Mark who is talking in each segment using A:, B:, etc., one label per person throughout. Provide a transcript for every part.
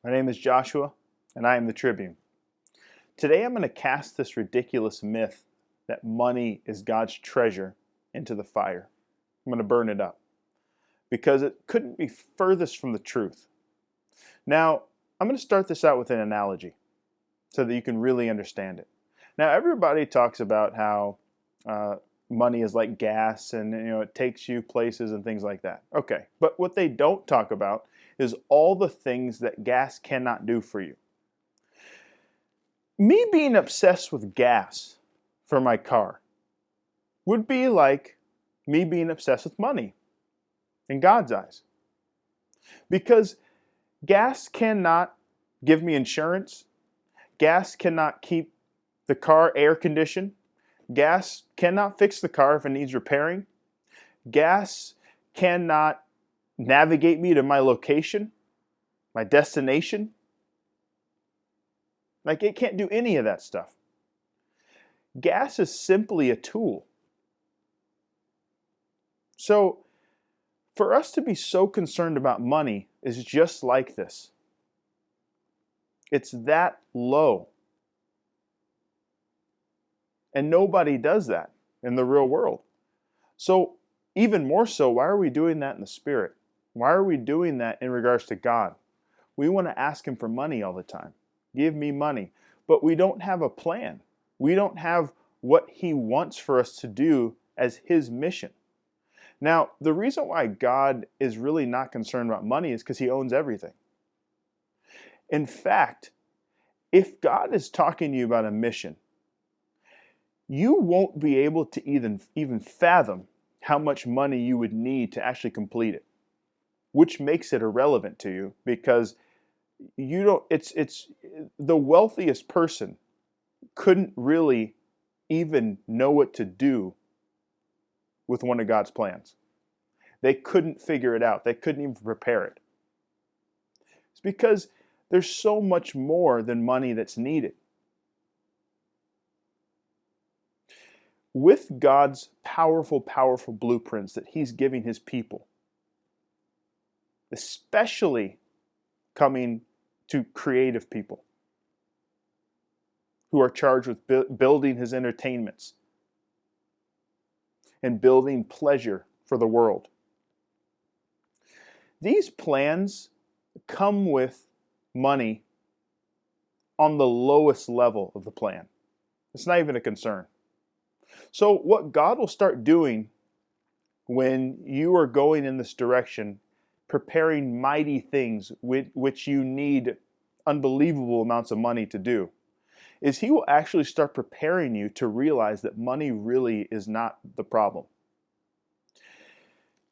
A: My name is Joshua, and I am the Tribune. Today I'm going to cast this ridiculous myth that money is God's treasure into the fire. I'm going to burn it up because it couldn't be furthest from the truth. Now, I'm going to start this out with an analogy so that you can really understand it. Now, everybody talks about how money is like gas and it takes you places and things like that. Okay, but what they don't talk about is all the things that gas cannot do for you. Me being obsessed with gas for my car would be like me being obsessed with money in God's eyes. Because gas cannot give me insurance. Gas cannot keep the car air conditioned. Gas cannot fix the car if it needs repairing. Gas cannot navigate me to my location, my destination. Like, it can't do any of that stuff. Gas is simply a tool. So, for us to be so concerned about money is just like this. It's that low. And nobody does that in the real world. So, even more so, why are we doing that in the Spirit? Why are we doing that in regards to God? We want to ask Him for money all the time. Give me money. But we don't have a plan. We don't have what He wants for us to do as His mission. Now, the reason why God is really not concerned about money is because He owns everything. In fact, if God is talking to you about a mission, you won't be able to even fathom how much money you would need to actually complete it, which makes it irrelevant to you because you don't. It's the wealthiest person couldn't really even know what to do with one of God's plans. They couldn't figure it out. They couldn't even prepare it. It's because there's so much more than money that's needed. With God's powerful blueprints that He's giving His people, especially coming to creative people who are charged with building His entertainments and building pleasure for the world. These plans come with money on the lowest level of the plan. It's not even a concern. So what God will start doing when you are going in this direction, preparing mighty things which you need unbelievable amounts of money to do, is He will actually start preparing you to realize that money really is not the problem.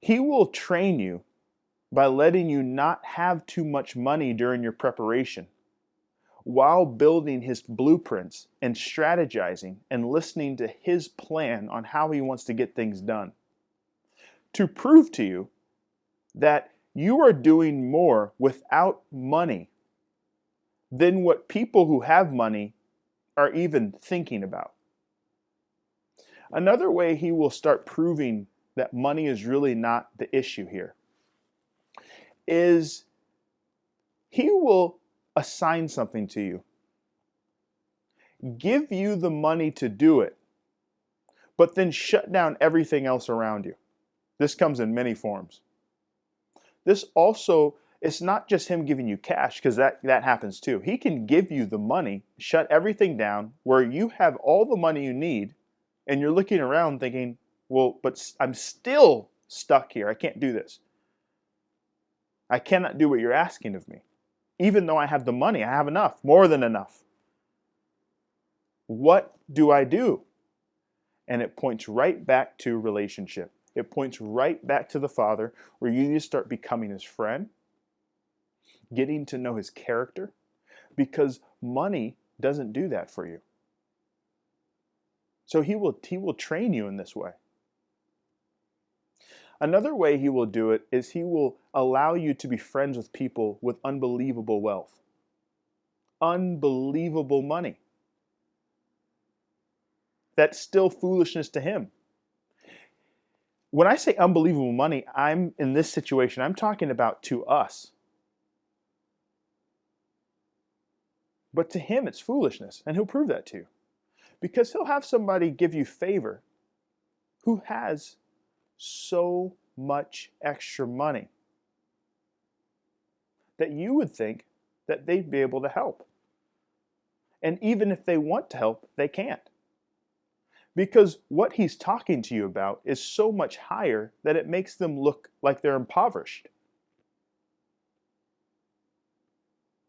A: He will train you by letting you not have too much money during your preparation, while building His blueprints and strategizing and listening to His plan on how He wants to get things done, to prove to you that you are doing more without money than what people who have money are even thinking about. Another way He will start proving that money is really not the issue here is He will assign something to you, give you the money to do it, but then shut down everything else around you. This comes in many forms. This also, it's not just Him giving you cash, because that happens too. He can give you the money, shut everything down, where you have all the money you need, and you're looking around thinking, well, but I'm still stuck here. I can't do this. I cannot do what you're asking of me. Even though I have the money, I have enough, more than enough. What do I do? And it points right back to relationship. It points right back to the Father, where you need to start becoming His friend, getting to know His character, because money doesn't do that for you. So He will train you in this way. Another way He will do it is He will allow you to be friends with people with unbelievable wealth, unbelievable money. That's still foolishness to Him. When I say unbelievable money, I'm in this situation, I'm talking about to us. But to him, it's foolishness, and he'll prove that to you. Because he'll have somebody give you favor who has so much extra money that you would think that they'd be able to help. And even if they want to help, they can't. Because what he's talking to you about is so much higher that it makes them look like they're impoverished.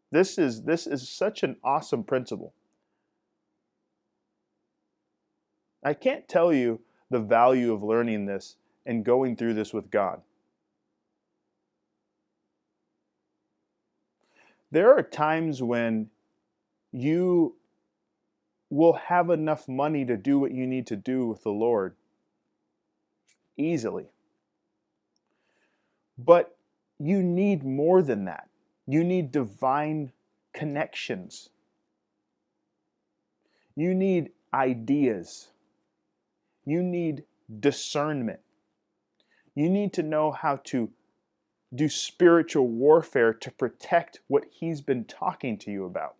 A: This is such an awesome principle. I can't tell you the value of learning this and going through this with God. There are times when you will have enough money to do what you need to do with the Lord easily. But you need more than that. You need divine connections. You need ideas. You need discernment. You need to know how to do spiritual warfare to protect what he's been talking to you about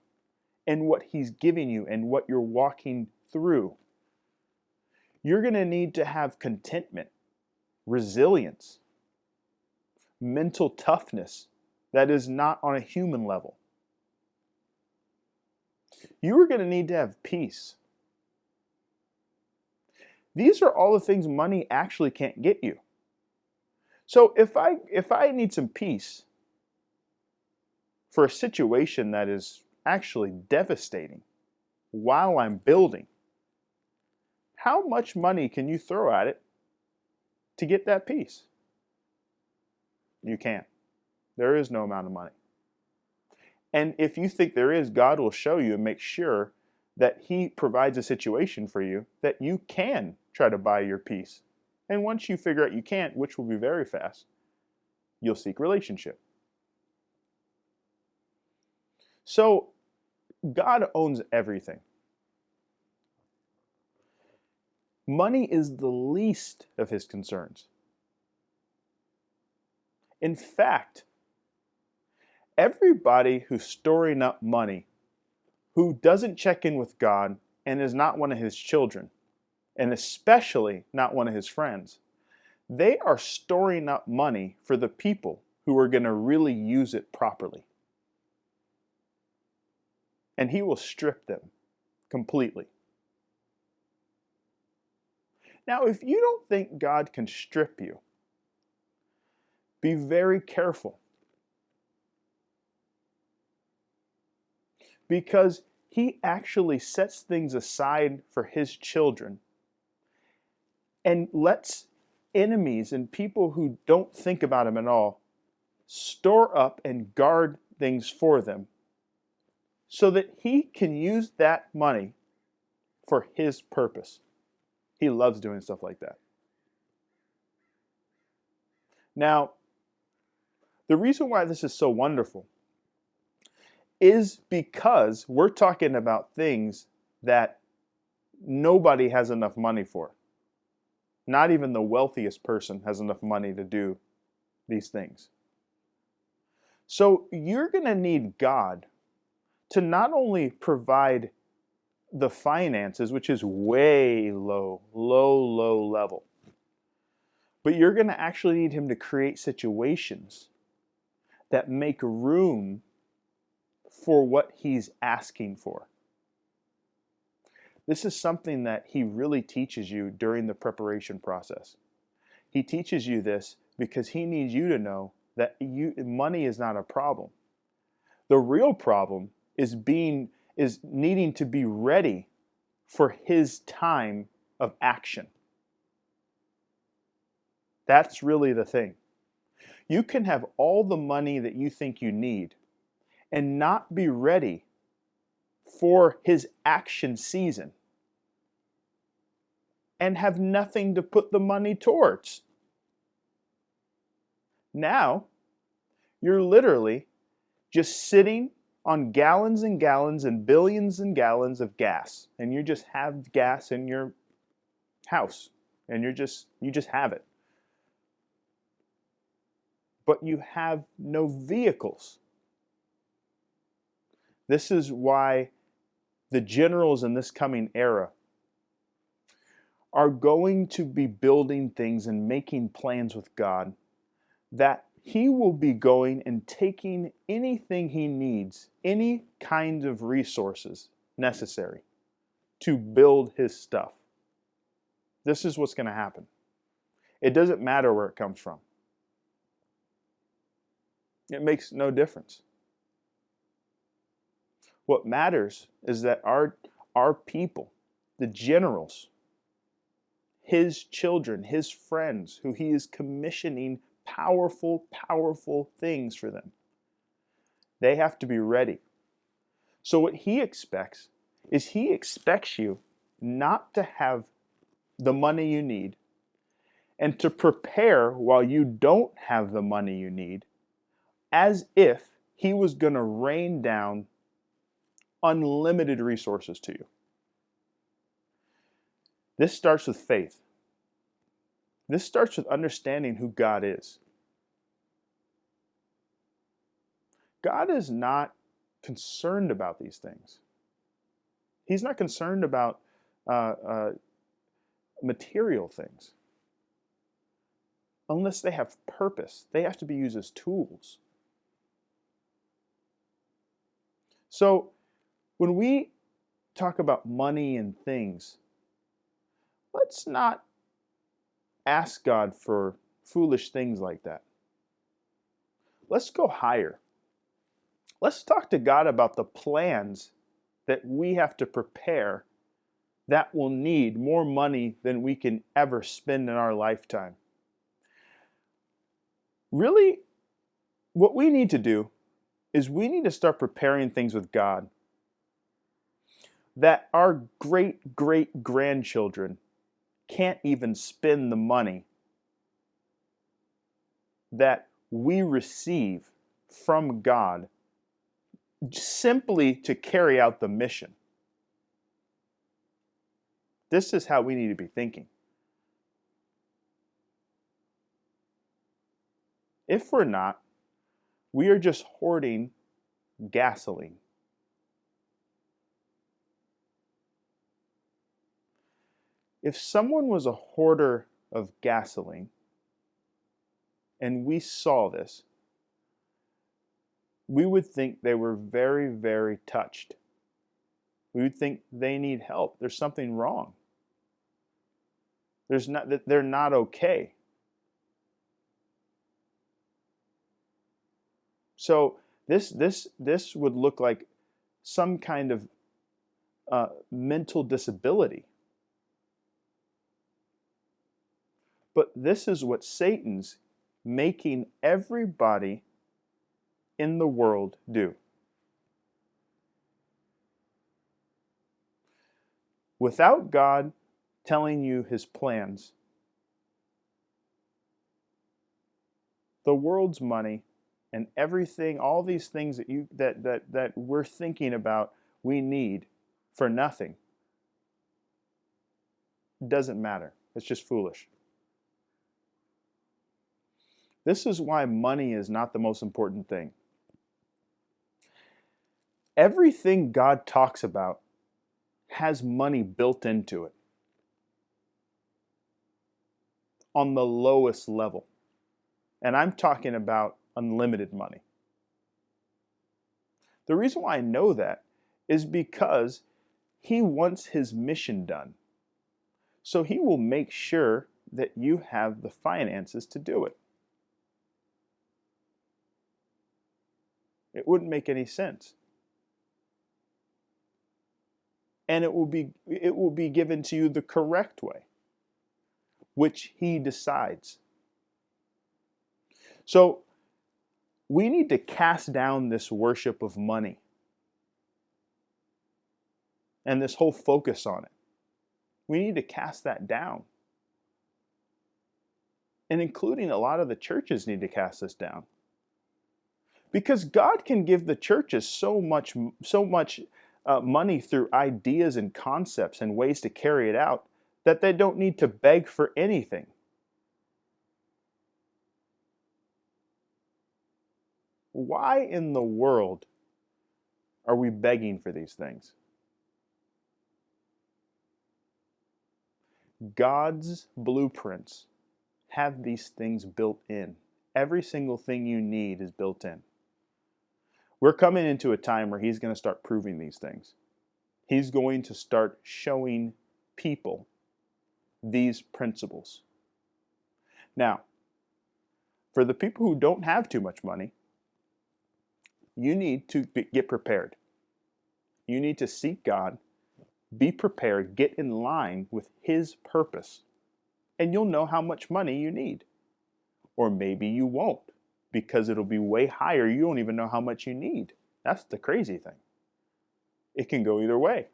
A: and what he's giving you and what you're walking through. You're going to need to have contentment, resilience, mental toughness that is not on a human level. You are going to need to have peace. These are all the things money actually can't get you. So if I need some peace for a situation that is actually devastating while I'm building, how much money can you throw at it to get that peace? You can't. There is no amount of money. And if you think there is, God will show you and make sure that he provides a situation for you that you can try to buy your peace. And once you figure out you can't, which will be very fast, you'll seek relationship. So God owns everything. Money is the least of his concerns. In fact, everybody who's storing up money, who doesn't check in with God and is not one of his children, and especially not one of his friends, they are storing up money for the people who are going to really use it properly. And he will strip them completely. Now, if you don't think God can strip you, be very careful. Because he actually sets things aside for his children and lets enemies and people who don't think about him at all store up and guard things for them so that he can use that money for his purpose. He loves doing stuff like that. Now, the reason why this is so wonderful is because we're talking about things that nobody has enough money for. Not even the wealthiest person has enough money to do these things. So you're going to need God to not only provide the finances, which is way low level, but you're going to actually need him to create situations that make room for what he's asking for. This is something that he really teaches you during the preparation process. He teaches you this because he needs you to know that money is not a problem. The real problem is needing to be ready for his time of action. That's really the thing. You can have all the money that you think you need and not be ready for his action season and have nothing to put the money towards. Now, you're literally just sitting on gallons and gallons and billions and gallons of gas, and you just have gas in your house, and you just have it. But you have no vehicles. This is why the generals in this coming era are going to be building things and making plans with God, that he will be going and taking anything he needs, any kind of resources necessary to build his stuff. This is what's going to happen. It doesn't matter where it comes from. It makes no difference. What matters is that our people, the generals, his children, his friends, who he is commissioning powerful, powerful things for them, they have to be ready. So what he expects is he expects you not to have the money you need and to prepare while you don't have the money you need, as if he was going to rain down unlimited resources to you. This starts with faith. This starts with understanding who God is. God is not concerned about these things. He's not concerned about material things. Unless they have purpose, they have to be used as tools. So, when we talk about money and things, let's not ask God for foolish things like that. Let's go higher. Let's talk to God about the plans that we have to prepare that will need more money than we can ever spend in our lifetime. Really, what we need to do is we need to start preparing things with God that our great-great-grandchildren can't even spend the money that we receive from God simply to carry out the mission. This is how we need to be thinking. If we're not, we are just hoarding gasoline. If someone was a hoarder of gasoline, and we saw this, we would think they were very, very touched. We would think they need help. There's something wrong. They're not okay. So this would look like some kind of mental disability. But this is what Satan's making everybody in the world do. Without God telling you his plans, the world's money and everything, all these things that we're thinking about we need for nothing, doesn't matter. It's just foolish. This is why money is not the most important thing. Everything God talks about has money built into it on the lowest level. And I'm talking about unlimited money. The reason why I know that is because he wants his mission done. So he will make sure that you have the finances to do it. It wouldn't make any sense. And it will be given to you the correct way, which he decides. So we need to cast down this worship of money and this whole focus on it. We need to cast that down. And including a lot of the churches need to cast this down. Because God can give the churches so much money through ideas and concepts and ways to carry it out that they don't need to beg for anything. Why in the world Are we begging for these things? God's blueprints have these things built in. Every single thing you need is built in. We're coming into a time where he's going to start proving these things. He's going to start showing people these principles. Now, for the people who don't have too much money, you need to get prepared. You need to seek God, be prepared, get in line with His purpose, and you'll know how much money you need. Or maybe you won't, because it'll be way higher. You don't even know how much you need. That's the crazy thing. It can go either way.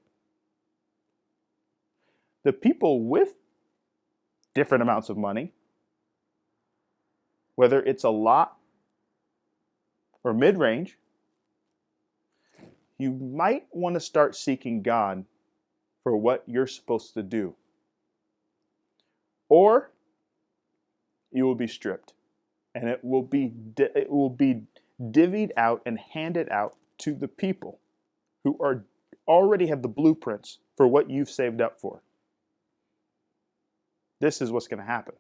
A: The people with different amounts of money, whether it's a lot or mid-range, you might want to start seeking God for what you're supposed to do. Or you will be stripped, and it will be divvied out and handed out to the people who already have the blueprints for what you've saved up for. This is what's going to happen.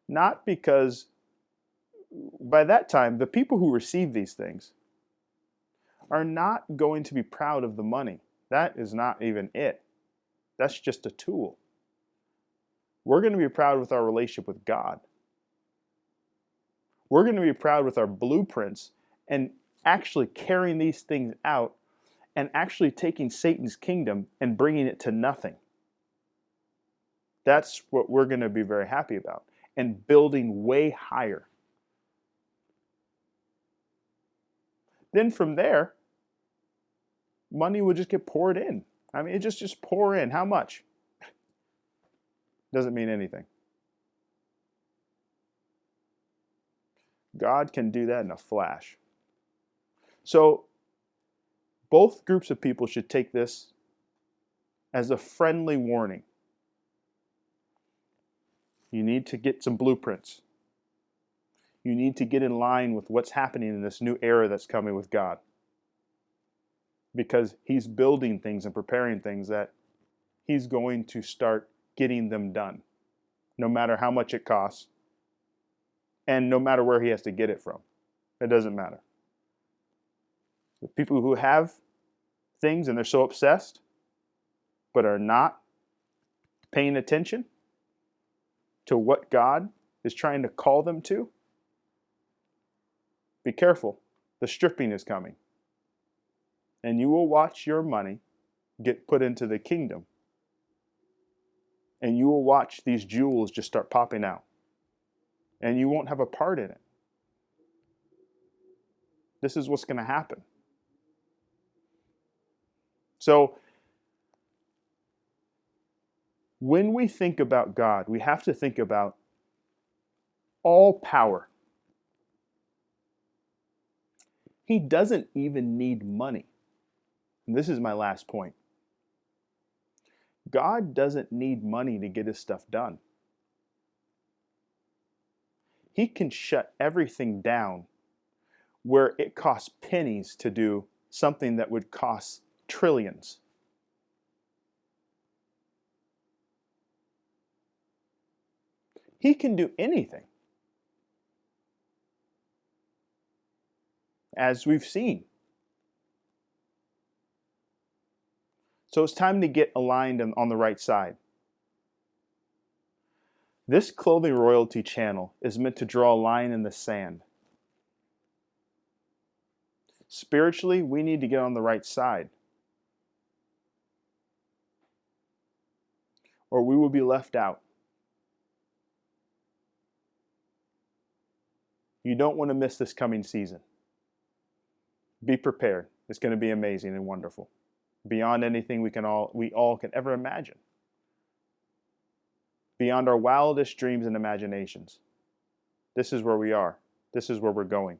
A: Not because by that time, the people who receive these things are not going to be proud of the money. That is not even it. That's just a tool. We're going to be proud with our relationship with God. We're going to be proud with our blueprints and actually carrying these things out and actually taking Satan's kingdom and bringing it to nothing. That's what we're going to be very happy about, and building way higher. Then from there, money will just get poured in. I mean, it just pour in. How much? Doesn't mean anything. God can do that in a flash. So both groups of people should take this as a friendly warning. You need to get some blueprints. You need to get in line with what's happening in this new era that's coming with God. Because He's building things and preparing things that He's going to start getting them done. No matter how much it costs. And no matter where He has to get it from. It doesn't matter. The people who have things and they're so obsessed, but are not paying attention to what God is trying to call them to, be careful. The stripping is coming. And you will watch your money get put into the kingdom. And you will watch these jewels just start popping out. And you won't have a part in it. This is what's going to happen. So, when we think about God, we have to think about all power. He doesn't even need money. And this is my last point. God doesn't need money to get His stuff done. He can shut everything down where it costs pennies to do something that would cost trillions. He can do anything. As we've seen. So it's time to get aligned on the right side. This Clothing Royalty channel is meant to draw a line in the sand. Spiritually, we need to get on the right side. Or we will be left out. You don't want to miss this coming season. Be prepared. It's going to be amazing and wonderful. Beyond anything we all can ever imagine. Beyond our wildest dreams and imaginations. This is where we are. This is where we're going.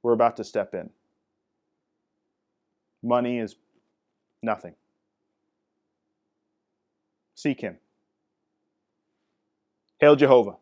A: We're about to step in. Money is nothing. Seek Him. Hail Jehovah.